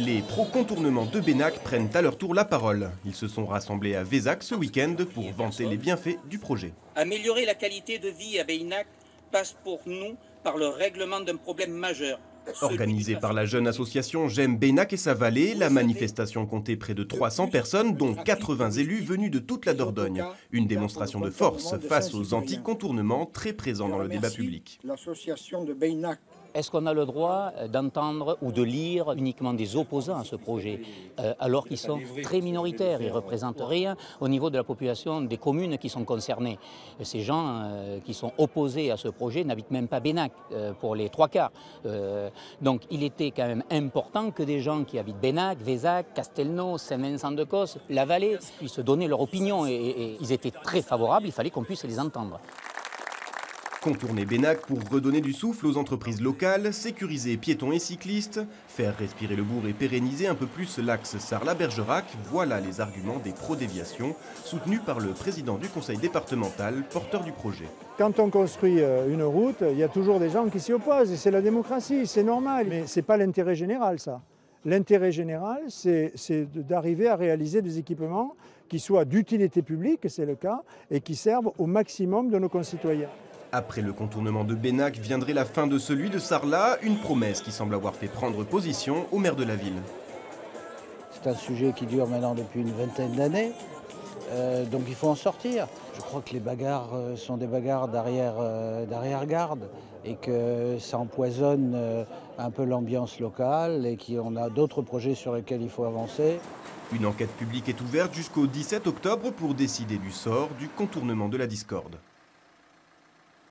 Les pro-contournements de Bénac prennent à leur tour la parole. Ils se sont rassemblés à Vézac ce week-end pour vanter les bienfaits du projet. Améliorer la qualité de vie à Bénac passe pour nous par le règlement d'un problème majeur. Organisée par la jeune association J'aime Bénac et sa vallée, la manifestation comptait près de 300 personnes, dont 80 élus venus de toute la Dordogne. Une démonstration de force face aux anti-contournements très présents dans le débat public. L'association de Bénac. Est-ce qu'on a le droit d'entendre ou de lire uniquement des opposants à ce projet, alors qu'ils sont très minoritaires, ils ne représentent rien au niveau de la population des communes qui sont concernées. Ces gens qui sont opposés à ce projet n'habitent même pas Bénac, pour les 3/4. Donc il était quand même important que des gens qui habitent Bénac, Vézac, Castelnau, Saint-Vincent-de-Causse, la vallée, puissent donner leur opinion et ils étaient très favorables, il fallait qu'on puisse les entendre. Contourner Bénac pour redonner du souffle aux entreprises locales, sécuriser piétons et cyclistes, faire respirer le bourg et pérenniser un peu plus l'axe Sarlat-Bergerac, voilà les arguments des pro-déviations, soutenus par le président du conseil départemental, porteur du projet. Quand on construit une route, il y a toujours des gens qui s'y opposent, et c'est la démocratie, c'est normal. Mais ce n'est pas l'intérêt général, ça. L'intérêt général, c'est d'arriver à réaliser des équipements qui soient d'utilité publique, c'est le cas, et qui servent au maximum de nos concitoyens. Après le contournement de Bénac viendrait la fin de celui de Sarlat, une promesse qui semble avoir fait prendre position au maire de la ville. C'est un sujet qui dure maintenant depuis une vingtaine d'années, donc il faut en sortir. Je crois que les bagarres sont des bagarres d'arrière-garde et que ça empoisonne un peu l'ambiance locale et qu'on a d'autres projets sur lesquels il faut avancer. Une enquête publique est ouverte jusqu'au 17 octobre pour décider du sort du contournement de la discorde.